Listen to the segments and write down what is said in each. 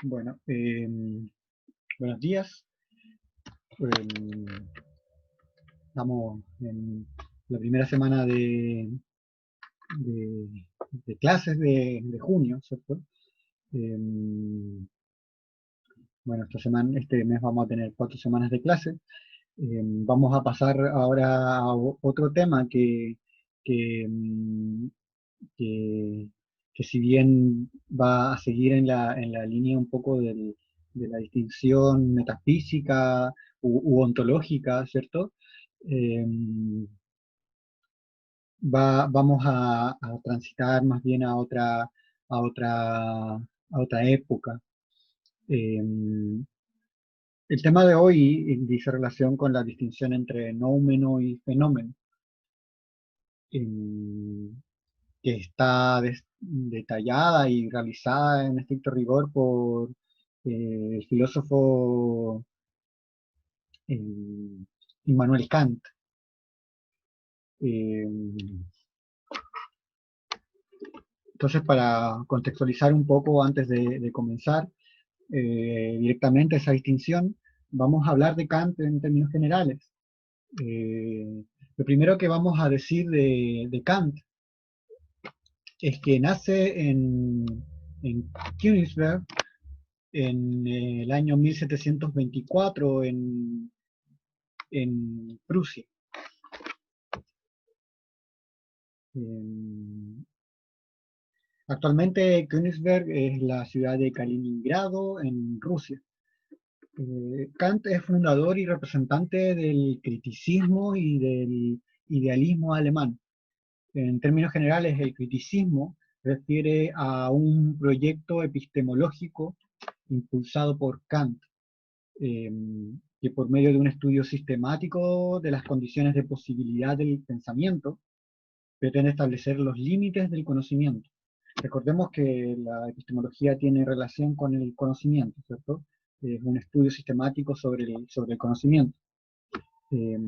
Bueno, buenos días. Eh, Estamos en la primera semana de- de clases de junio, ¿cierto? Eh, bueno, este mes vamos a tener 4 semanas de clases. Vamos a pasar ahora a otro tema que, mm, que, que si bien va a seguir en la línea un poco de la distinción metafísica u ontológica, ¿cierto? Eh, Vamos a transitar más bien a otra, a otra época. Eh, el tema de hoy dice relación con la distinción entre noumeno y fenómeno, que está detallada y realizada en estricto rigor por el filósofo eh, Immanuel Kant. Eh, entonces, para contextualizar un poco antes de comenzar directamente esa distinción, vamos a hablar de Kant en términos generales. Lo primero que vamos a decir de Kant es que nace en Königsberg en el año 1724 en Prusia. Eh, Actualmente Königsberg es la ciudad de Kaliningrado en Rusia. Kant es fundador y representante del criticismo y del idealismo alemán. En términos generales, el criticismo refiere a un proyecto epistemológico impulsado por Kant, eh, que por medio de un estudio sistemático de las condiciones de posibilidad del pensamiento, pretende establecer los límites del conocimiento. Recordemos que la epistemología tiene relación con el conocimiento, ¿cierto? Es un estudio sistemático sobre el conocimiento. Eh,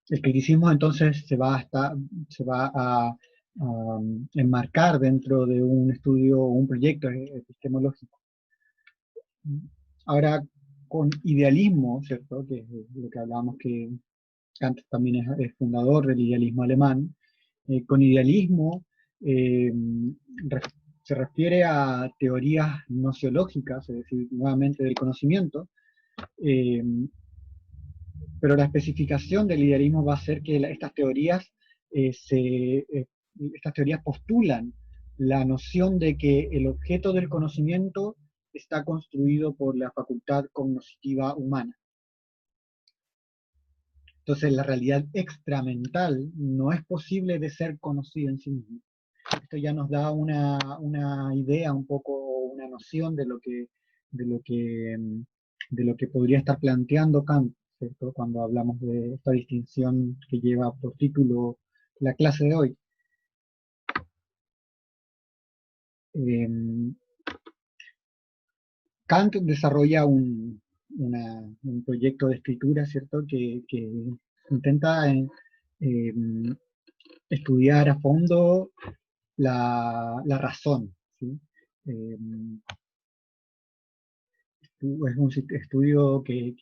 el criticismo entonces se va a enmarcar dentro de un estudio o un proyecto epistemológico. Ahora, con idealismo, ¿cierto? Que es lo que hablábamos, que Kant también es fundador del idealismo alemán. Con idealismo eh, re- se refiere a teorías nociológicas, es decir, nuevamente del conocimiento, eh, pero la especificación del idealismo va a ser que estas teorías postulan la noción de que el objeto del conocimiento está construido por la facultad cognitiva humana. Entonces, la realidad extramental no es posible de ser conocida en sí misma. Esto ya nos da una idea, un poco, una noción de lo que, de lo que podría estar planteando Kant, ¿cierto? Cuando hablamos de esta distinción que lleva por título la clase de hoy. Eh, Kant desarrolla un proyecto de escritura, ¿cierto? Que intenta eh, estudiar a fondo la razón, ¿sí? Eh, es un estudio que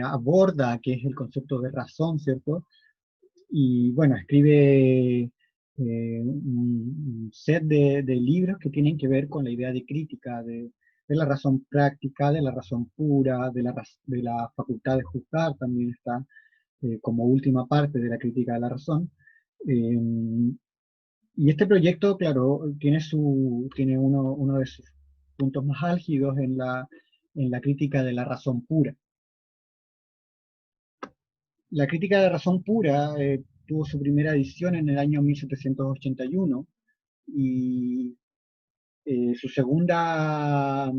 aborda qué es el concepto de razón, ¿cierto? Y bueno, escribe un set de libros que tienen que ver con la idea de crítica, de la razón práctica, de la razón pura, de la facultad de juzgar, también está como última parte de la crítica de la razón. Eh, y este proyecto, claro, tiene uno de sus puntos más álgidos en la crítica de la razón pura. La crítica de la razón pura tuvo su primera edición en el año 1781 y su segunda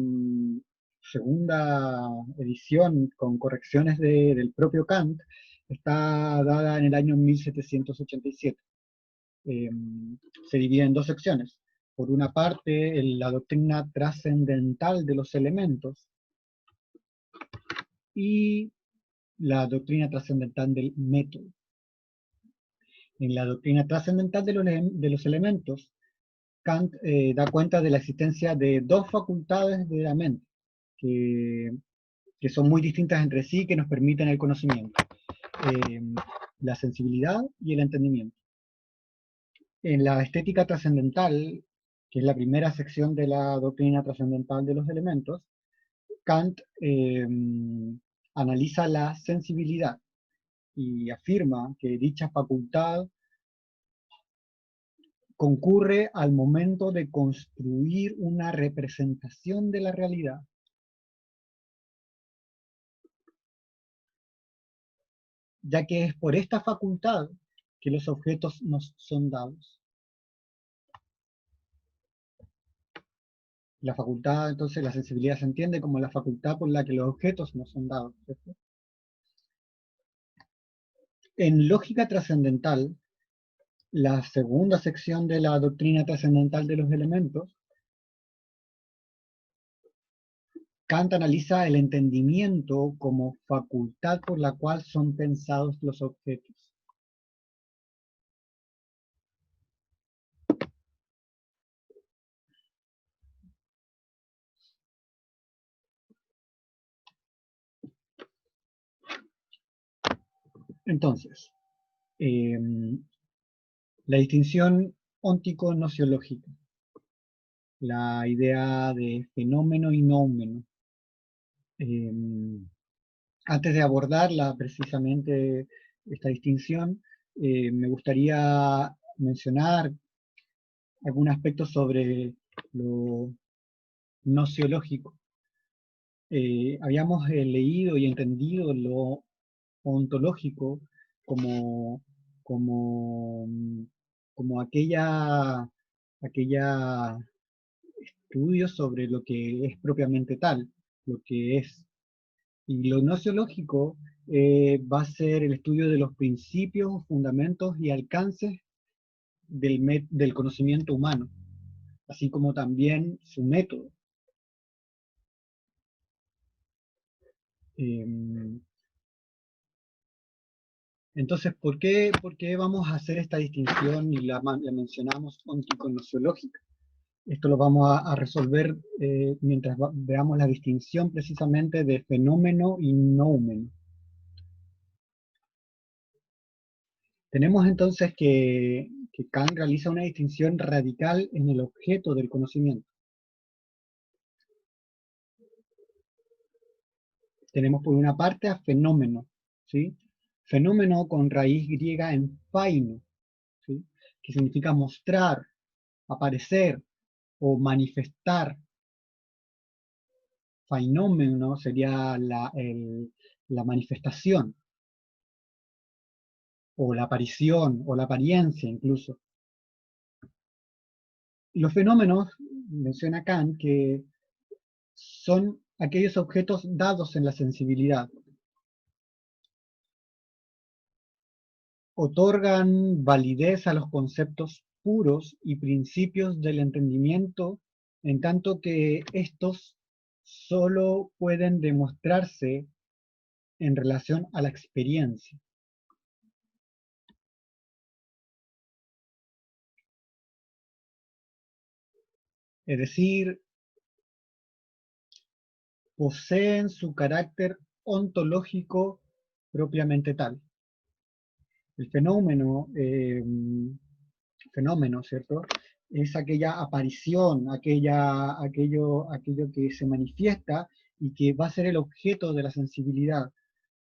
edición con correcciones del propio Kant está dada en el año 1787. eh, Se divide en dos secciones. Por una parte, la doctrina trascendental de los elementos y la doctrina trascendental del método. En la doctrina trascendental de los elementos, Kant da cuenta de la existencia de dos facultades de la mente, que, que son muy distintas entre sí, que nos permiten el conocimiento, eh, la sensibilidad y el entendimiento. En la estética trascendental, que es la primera sección de la doctrina trascendental de los elementos, Kant analiza la sensibilidad y afirma que dicha facultad concurre al momento de construir una representación de la realidad, ya que es por esta facultad que los objetos nos son dados. La facultad, entonces, la sensibilidad se entiende como la facultad por la que los objetos nos son dados, ¿cierto? En lógica trascendental, la segunda sección de la doctrina trascendental de los elementos, Kant analiza el entendimiento como facultad por la cual son pensados los objetos. Entonces, eh, la distinción óntico-nociológica, la idea de fenómeno y noumeno. Eh, Antes de abordarla precisamente esta distinción, me gustaría mencionar algún aspecto sobre lo nociológico. Habíamos leído y entendido lo ontológico como, como, como aquella estudio sobre lo que es propiamente tal, lo que es. Y lo nociológico va a ser el estudio de los principios, fundamentos y alcances del conocimiento humano, así como también su método. Eh, entonces, por qué vamos a hacer esta distinción y la mencionamos ontico-nociológica? Esto lo vamos a resolver mientras veamos la distinción precisamente de fenómeno y noumeno. Tenemos entonces que Kant realiza una distinción radical en el objeto del conocimiento. Tenemos por una parte a fenómeno, ¿sí? Fenómeno con raíz griega en faino, ¿sí? Que significa mostrar, aparecer o manifestar. Fainómeno sería la manifestación o la aparición o la apariencia incluso. Y los fenómenos, menciona Kant, que son aquellos objetos dados en la sensibilidad. Otorgan validez a los conceptos puros y principios del entendimiento, en tanto que estos solo pueden demostrarse en relación a la experiencia. Es decir, poseen su carácter ontológico propiamente tal. El fenómeno, ¿cierto? Es aquella aparición, aquello que se manifiesta y que va a ser el objeto de la sensibilidad.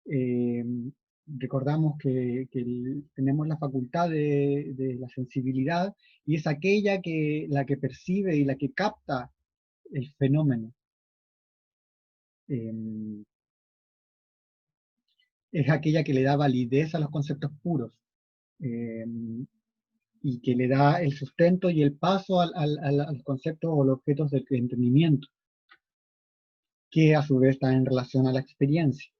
Eh, Recordamos que tenemos la facultad de la sensibilidad y es aquella la que percibe y la que capta el fenómeno. Eh, es aquella que le da validez a los conceptos puros. Eh, y que le da el sustento y el paso al concepto o los objetos del entendimiento, que a su vez está en relación a la experiencia.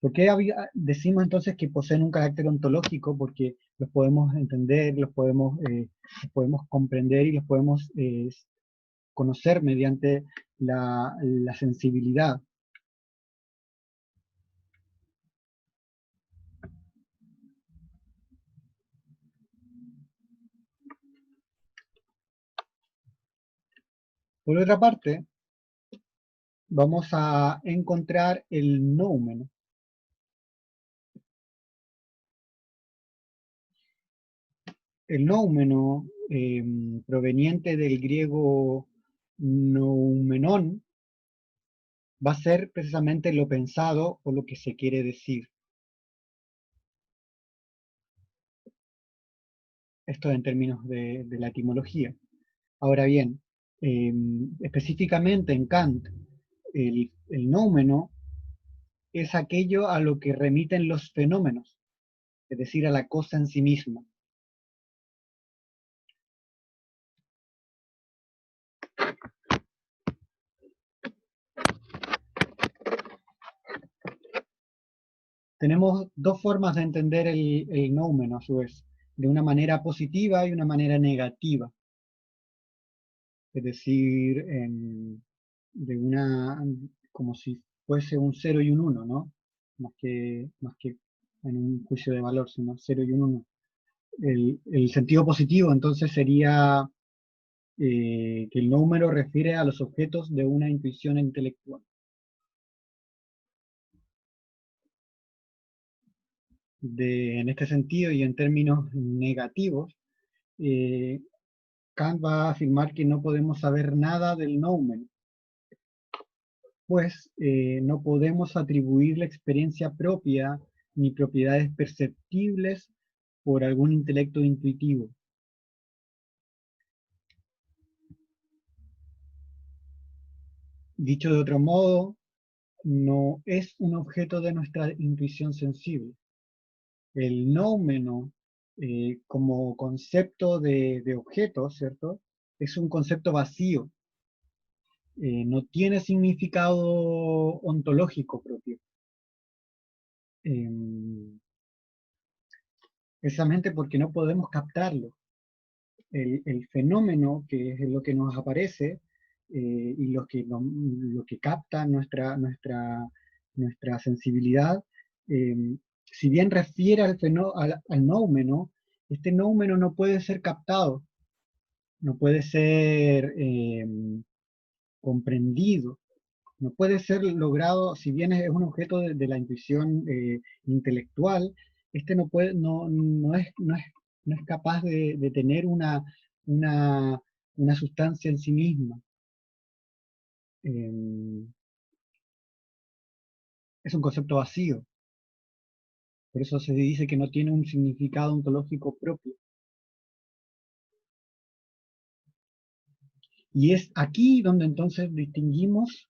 ¿Por qué decimos entonces que poseen un carácter ontológico? Porque los podemos entender, los podemos comprender y los podemos conocer mediante la sensibilidad. Por otra parte, vamos a encontrar el noumeno. El noumeno, proveniente del griego noumenon, va a ser precisamente lo pensado o lo que se quiere decir. Esto en términos de la etimología. Ahora bien, específicamente en Kant, el noumeno es aquello a lo que remiten los fenómenos, es decir, a la cosa en sí misma. Tenemos dos formas de entender el noumeno, a su vez, de una manera positiva y una manera negativa. Es decir, de una, como si fuese un 0 y un 1, ¿no? Más que en un juicio de valor, sino 0 y un 1. El sentido positivo entonces sería que el número refiere a los objetos de una intuición intelectual. En este sentido y en términos negativos, eh, Kant va a afirmar que no podemos saber nada del noumen, pues no podemos atribuir la experiencia propia ni propiedades perceptibles por algún intelecto intuitivo. Dicho de otro modo, no es un objeto de nuestra intuición sensible. El noumeno, como concepto de objeto, ¿cierto? Es un concepto vacío, no tiene significado ontológico propio. Eh, Precisamente porque no podemos captarlo. El fenómeno, que es lo que nos aparece, y lo que capta nuestra sensibilidad, si bien refiere al noumeno, este noumeno no puede ser captado, no puede ser comprendido, no puede ser logrado, si bien es un objeto de la intuición intelectual, este no es capaz de tener una, una sustancia en sí misma. Eh, es un concepto vacío, por eso se dice que no tiene un significado ontológico propio. Y es aquí donde entonces distinguimos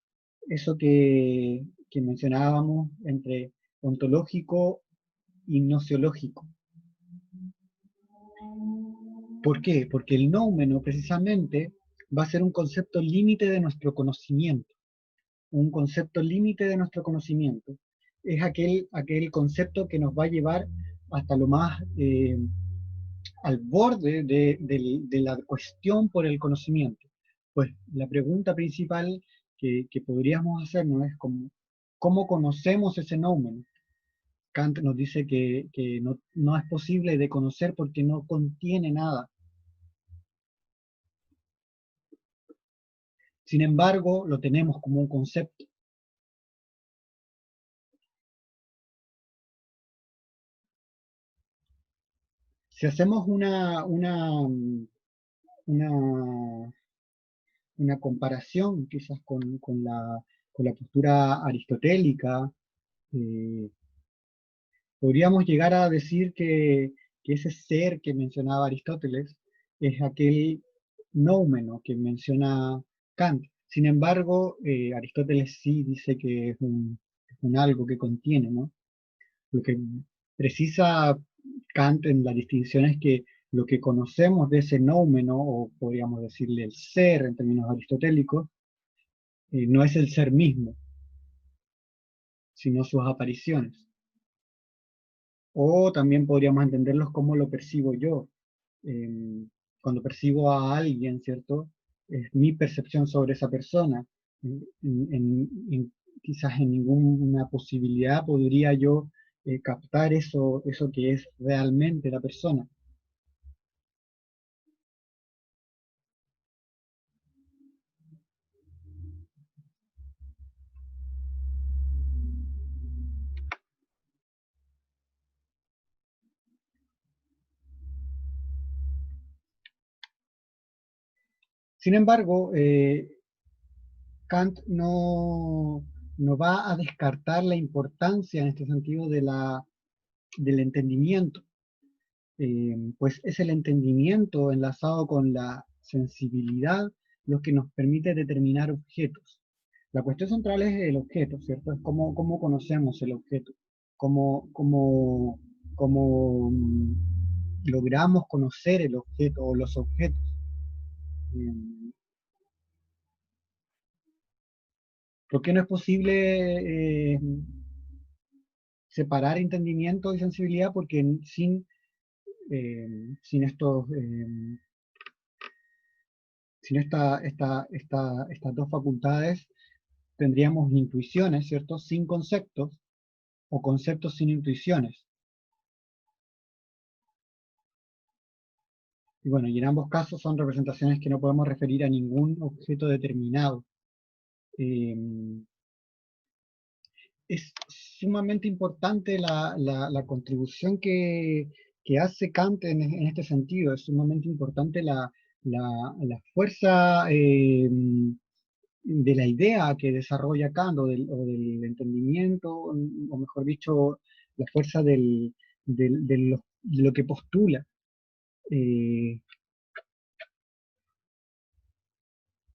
eso que mencionábamos entre ontológico y nociológico. ¿Por qué? Porque el noumeno precisamente va a ser un concepto límite de nuestro conocimiento. Un concepto límite de nuestro conocimiento. Es aquel concepto que nos va a llevar hasta lo más al borde de la cuestión por el conocimiento. Pues la pregunta principal que podríamos hacernos es cómo conocemos ese noumeno. Kant nos dice que no es posible de conocer porque no contiene nada. Sin embargo, lo tenemos como un concepto. Si hacemos una, una comparación quizás con la postura aristotélica, eh, podríamos llegar a decir que ese ser que mencionaba Aristóteles es aquel noumeno que menciona Kant. Sin embargo, Aristóteles sí dice que es un algo que contiene, ¿no? Lo que precisa Kant en la distinción es que lo que conocemos de ese noumeno, o podríamos decirle el ser en términos aristotélicos, no es el ser mismo, sino sus apariciones. O también podríamos entenderlos como lo percibo yo. Eh, Cuando percibo a alguien, ¿cierto? Es mi percepción sobre esa persona. Quizás en ninguna posibilidad podría yo captar eso que es realmente la persona. Sin embargo, Kant no va a descartar la importancia en este sentido del entendimiento, pues es el entendimiento enlazado con la sensibilidad lo que nos permite determinar objetos. La cuestión central es el objeto, ¿cierto? Es cómo conocemos el objeto, cómo logramos conocer el objeto o los objetos. Eh, ¿Por qué no es posible separar entendimiento y sensibilidad? Porque sin estos, sin estas dos facultades, tendríamos intuiciones, ¿cierto? Sin conceptos o conceptos sin intuiciones. Y bueno, y en ambos casos son representaciones que no podemos referir a ningún objeto determinado. Eh, es sumamente importante la contribución que hace Kant en este sentido. Es sumamente importante la fuerza de la idea que desarrolla Kant o del entendimiento, o mejor dicho, la fuerza de lo que postula.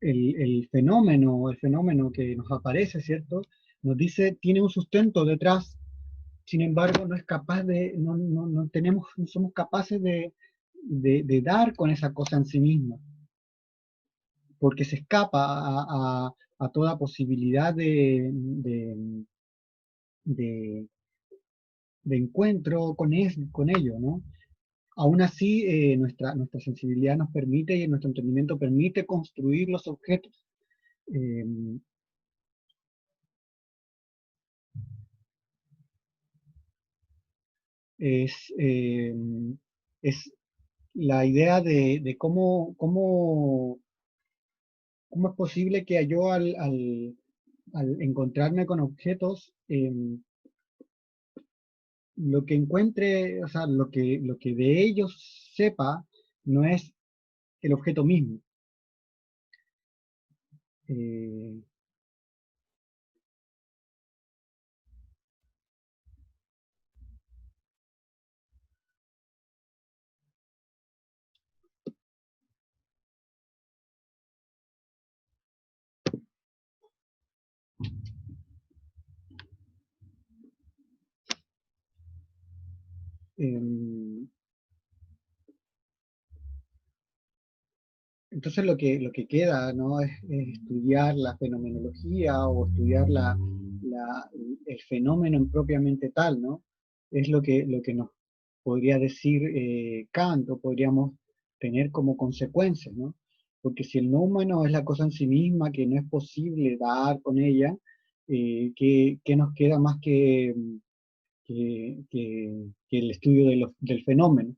El fenómeno que nos aparece, ¿cierto? Nos dice, tiene un sustento detrás, sin embargo, no es capaz no somos capaces de dar con esa cosa en sí misma, porque se escapa a toda posibilidad de, de encuentro con ello, ¿no? Aún así, nuestra sensibilidad nos permite y nuestro entendimiento permite construir los objetos. Eh, es, eh, es la idea de cómo es posible que yo al encontrarme con objetos, lo que encuentre, o sea, lo que de ellos sepa, no es el objeto mismo. Eh, em, entonces lo que queda, ¿no? es estudiar la fenomenología o estudiar el fenómeno en propiamente tal, ¿no? Es lo que nos podría decir Kant, o podríamos tener como consecuencia, ¿no? Porque si el no humano es la cosa en sí misma, que no es posible dar con ella, ¿qué nos queda más que el estudio del fenómeno?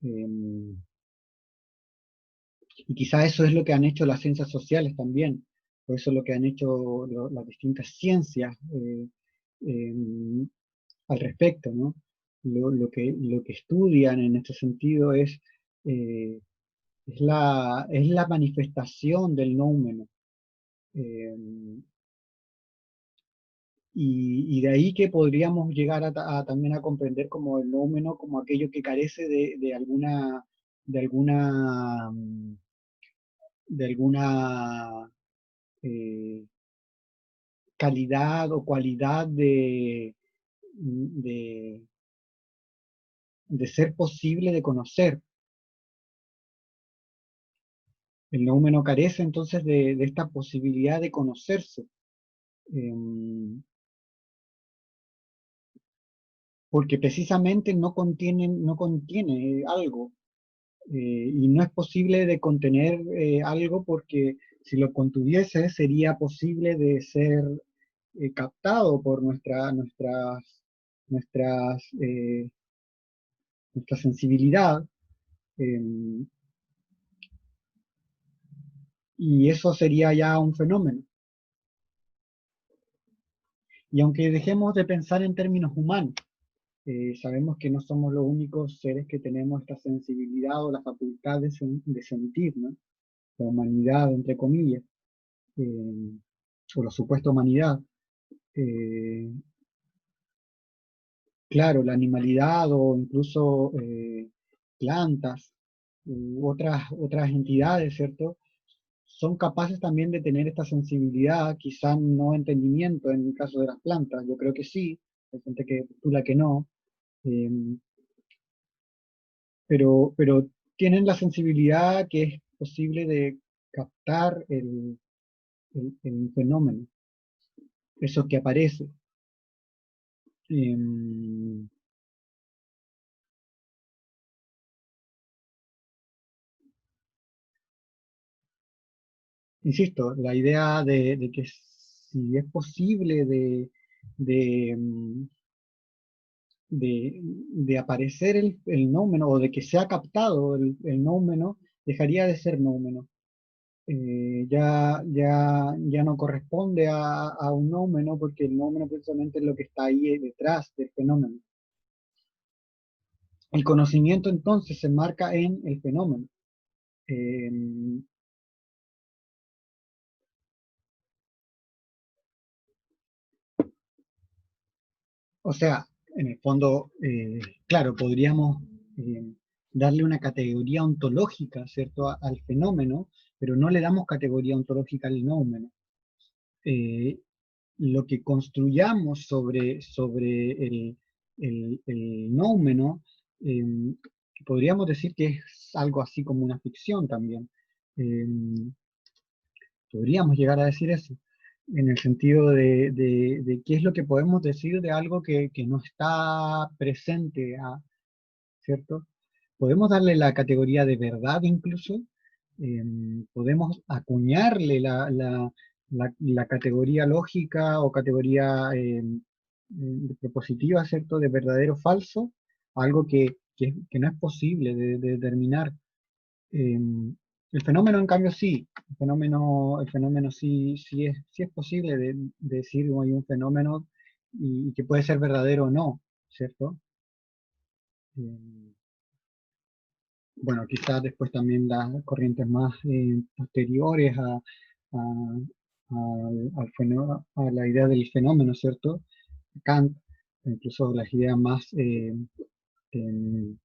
Em, Y quizá eso es lo que han hecho las ciencias sociales también, o eso es lo que han hecho las distintas ciencias eh, al respecto, ¿no? Lo que estudian en este sentido eh, es la manifestación del noumeno. Eh, y de ahí que podríamos llegar también a comprender como el noumeno como aquello que carece de alguna eh, calidad o cualidad de, de ser posible de conocer. El noumeno carece entonces de esta posibilidad de conocerse, eh, porque precisamente no contiene algo, y no es posible de contener algo, porque si lo contuviese sería posible de ser captado por nuestras, nuestra sensibilidad, eh, y eso sería ya un fenómeno. Y aunque dejemos de pensar en términos humanos, sabemos que no somos los únicos seres que tenemos esta sensibilidad o la facultad de sentir, ¿no? la humanidad, entre comillas, eh, o la supuesta humanidad. Eh, claro, la animalidad o incluso plantas u otras entidades, ¿cierto? Son capaces también de tener esta sensibilidad, quizá no entendimiento en el caso de las plantas, yo creo que sí, hay gente que postula que no, eh, pero tienen la sensibilidad que es posible de captar el fenómeno, eso que aparece. Em, Insisto, la idea de que si es posible de, mm, de aparecer el nómeno o de que sea captado el nómeno, dejaría de ser nómeno. Ya no corresponde a un nómeno porque el nómeno precisamente es lo que está ahí detrás del fenómeno. El conocimiento entonces se marca en el fenómeno. Eh, O sea, en el fondo, claro, podríamos eh, darle una categoría ontológica, ¿cierto?, al fenómeno, pero no le damos categoría ontológica al nómeno. Eh, lo que construyamos sobre el nómeno, eh, podríamos decir que es algo así como una ficción también. Eh, Podríamos llegar a decir eso, en el sentido de qué es lo que podemos decir de algo que no está presente, ¿cierto? Podemos darle la categoría de verdad incluso, eh, podemos acuñarle la categoría lógica o categoría propositiva, ¿cierto?, de verdadero o falso, algo que no es posible de determinar. Eh, el fenómeno, en cambio, sí. El fenómeno sí es posible de decir hay un fenómeno y que puede ser verdadero o no, ¿cierto? Eh, bueno, quizás después también las corrientes más posteriores a la idea del fenómeno, ¿cierto? Kant, incluso las ideas más em, em,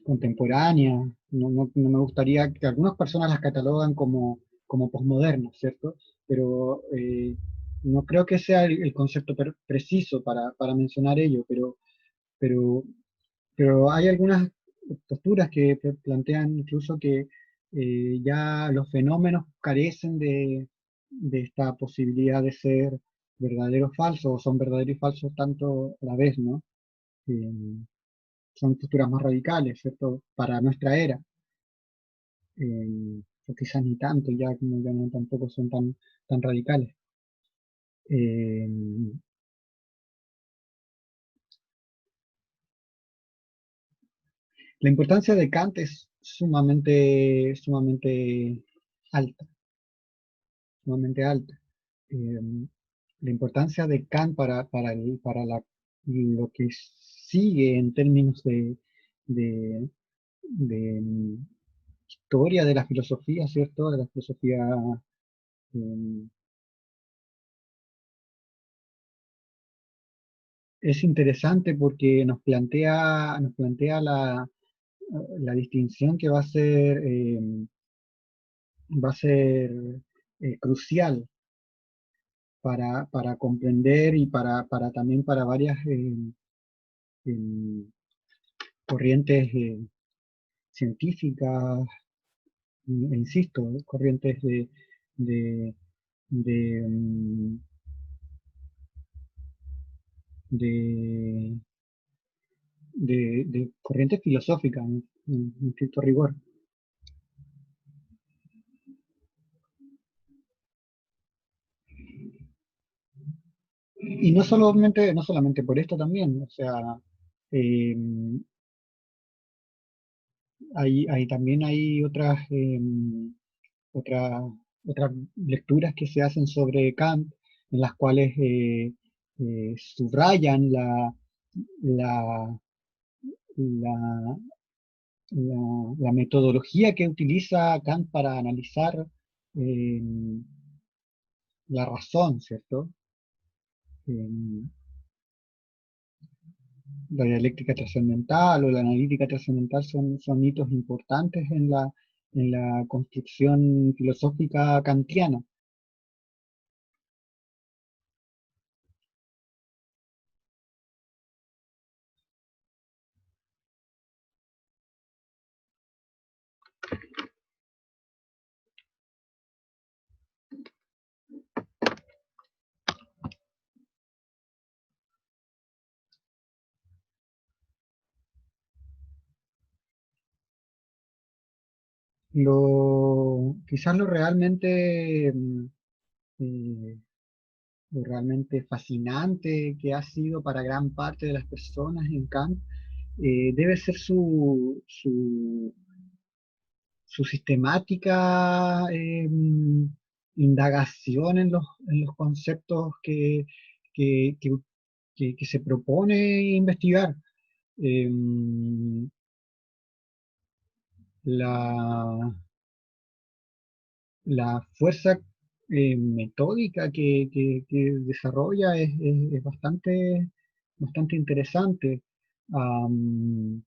contemporánea. No me gustaría que algunas personas las catalogan como posmodernas, ¿cierto? Pero no creo que sea el concepto preciso para mencionar ello, pero, pero hay algunas posturas que plantean incluso que ya los fenómenos carecen de esta posibilidad de ser verdaderos o falsos, o son verdaderos y falsos tanto a la vez, ¿no? Eh, Son posturas más radicales, ¿cierto? Para nuestra era. O quizás ni tanto, ya como ya no tampoco son tan radicales. Eh, la importancia de Kant es sumamente alta, sumamente alta. Eh, la importancia de Kant lo que sigue en términos de historia de la filosofía, ¿cierto? De la filosofía eh, es interesante porque nos plantea la distinción que va a ser crucial para comprender y también para varias em, corrientes científicas, insisto, corrientes de, de, em, de, de corrientes filosóficas, en estricto rigor. Y no solamente por esto también, o sea, eh, también hay otras, otras lecturas que se hacen sobre Kant, en las cuales subrayan la, la, la metodología que utiliza Kant para analizar eh, la razón, ¿cierto? Eh, la dialéctica trascendental o la analítica trascendental son hitos importantes en la construcción filosófica kantiana. Quizás eh, lo realmente fascinante que ha sido para gran parte de las personas en Kant debe ser su sistemática indagación en los conceptos que, que- que se propone investigar. Em, la, la fuerza metódica que desarrolla es bastante interesante. Am,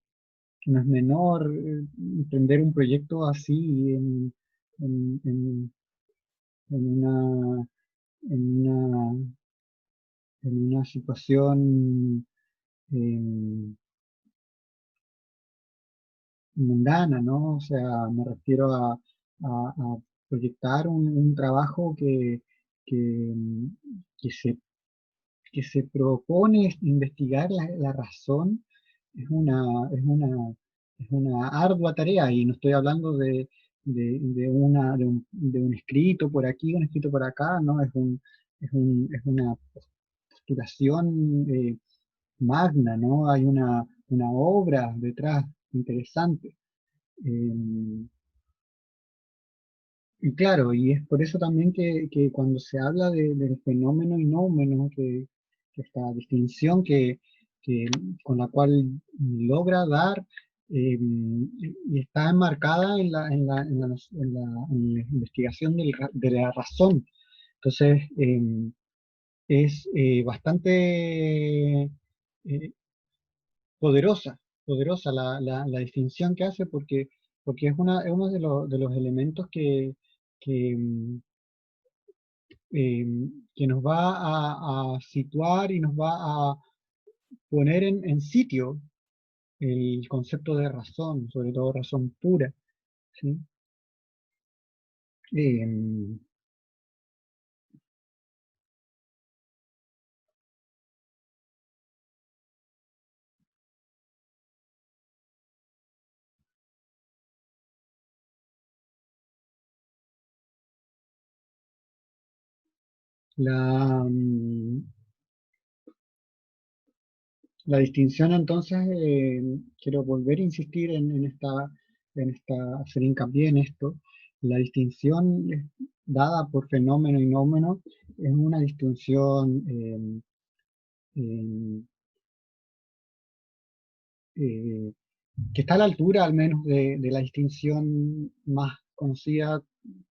no es menor emprender un proyecto así en, en- en una, en una, en una situación em, mundana, ¿no? O sea, me refiero a proyectar un trabajo que, que se, que se propone investigar la razón, es es una ardua tarea, y no estoy hablando de un escrito por aquí, un escrito por acá, ¿no? Es una postulación magna, ¿no? Hay una obra detrás interesante. Eh, y claro, y es por eso también que cuando se habla del fenómeno y nómeno, que esta distinción que- con la cual logra dar, y está enmarcada en la investigación de la razón. Entonces, es bastante poderosa, poderosa la distinción que hace porque es uno de los elementos que, mm, eh, que nos va a situar y nos va a poner en sitio el concepto de razón, sobre todo razón pura, ¿sí? Eh, la, mm, la distinción entonces, quiero volver a insistir hacer hincapié en esto. La distinción dada por fenómeno y nómeno es una distinción eh, eh, que está a la altura al menos de la distinción más conocida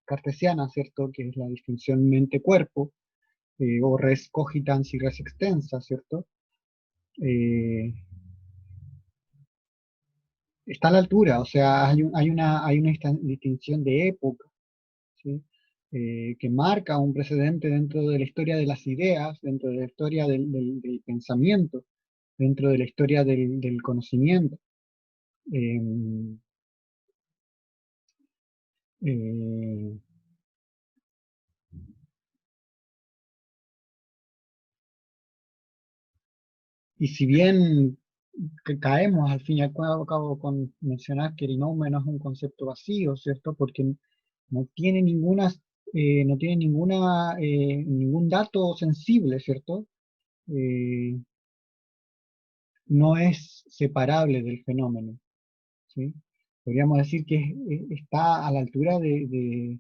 cartesiana, ¿cierto? Que es la distinción mente-cuerpo, o res cogitans y res extensa, ¿cierto? Eh, Está a la altura, o sea, hay una distinción de época, ¿sí? Que marca un precedente dentro de la historia de las ideas, dentro de la historia del pensamiento, dentro de la historia del conocimiento. Eh, eh, y si bien caemos al fin y al cabo con mencionar que el nómeno es un concepto vacío, ¿cierto? Porque no tiene no tiene ningún dato sensible, ¿cierto? Eh, no es separable del fenómeno, ¿sí? Podríamos decir que está a la altura de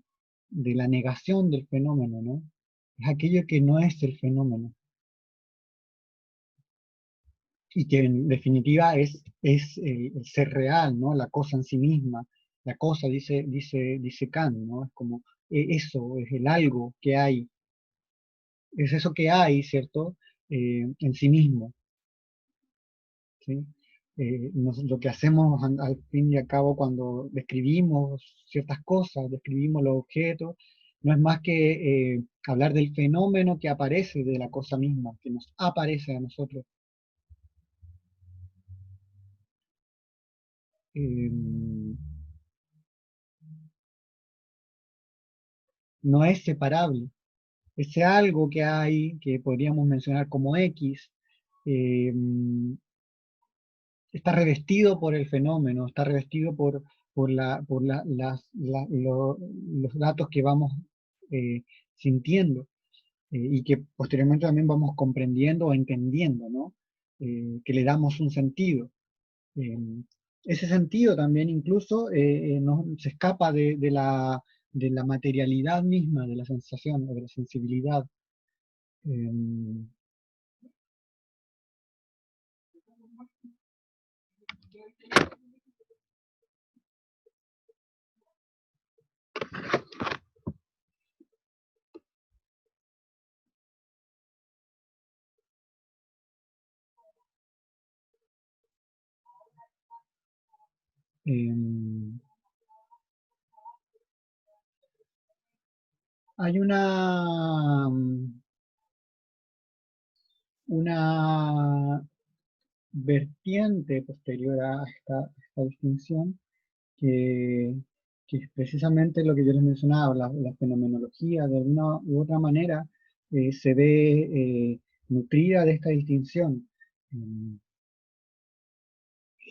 la negación del fenómeno, ¿no? Es aquello que no es el fenómeno. y que en definitiva es el ser real, ¿no? La cosa en sí misma. La cosa, dice Kant, ¿no? Es como eso, es el algo que hay, es eso que hay, ¿cierto? En sí mismo, ¿sí? Lo que hacemos al fin y al cabo cuando describimos ciertas cosas, describimos los objetos, no es más que hablar del fenómeno que aparece de la cosa misma, que nos aparece a nosotros. Eh, no es separable. Ese algo que hay, que podríamos mencionar como X, eh, está revestido por el fenómeno, está revestido por los datos que vamos eh, sintiendo y que posteriormente también vamos comprendiendo o entendiendo, ¿no? Que le damos un sentido. Eh, Ese sentido también incluso se escapa de la materialidad misma, de la sensación o de la sensibilidad. Eh, eh, Hay una vertiente posterior a esta distinción que, que es precisamente lo que yo les mencionaba, la fenomenología, de alguna u otra manera, se ve nutrida de esta distinción. Mm,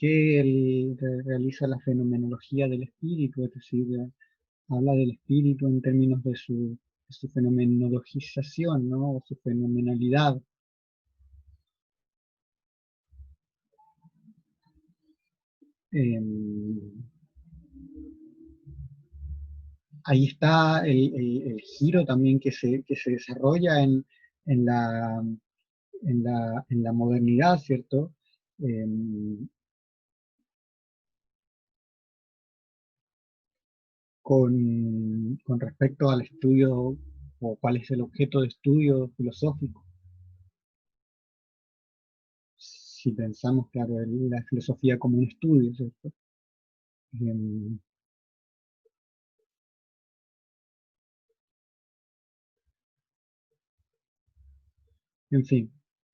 Hegel realiza la fenomenología del espíritu, es decir, habla del espíritu en términos de su fenomenologización, ¿no? O su fenomenalidad. Em, Ahí está el giro también que se desarrolla en la, en la modernidad, ¿cierto? Em, con respecto al estudio o cuál es el objeto de estudio filosófico. Si pensamos, claro, en la filosofía como un estudio, ¿cierto? Em, en fin,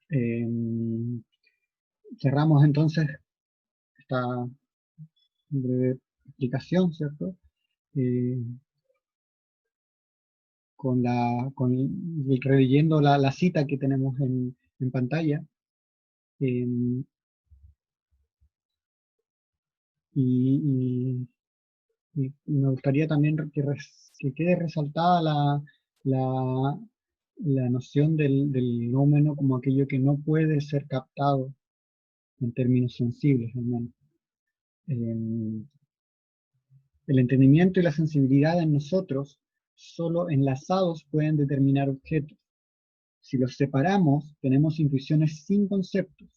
em, cerramos entonces esta breve explicación, ¿cierto? Eh, releyendo la cita que tenemos en pantalla. eh, y, y me gustaría también que quede resaltada la, la noción del nómeno como aquello que no puede ser captado en términos sensibles, al menos. Eh, el entendimiento y la sensibilidad en nosotros, solo enlazados, pueden determinar objetos. Si los separamos, tenemos intuiciones sin conceptos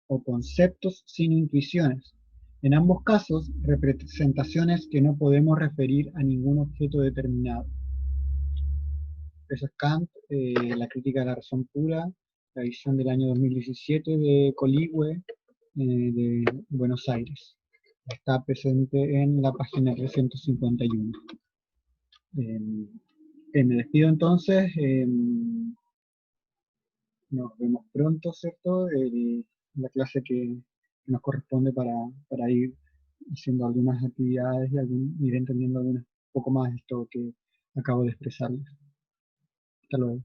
o conceptos sin intuiciones. En ambos casos, representaciones que no podemos referir a ningún objeto determinado. Eso es Kant, La crítica de la razón pura, la edición del año 2017 de Coligüe, de Buenos Aires. Está presente en la página 351. Me despido entonces. Nos vemos pronto, ¿cierto? La clase que nos corresponde para ir haciendo algunas actividades y ir entendiendo un poco más esto que acabo de expresarles. Hasta luego.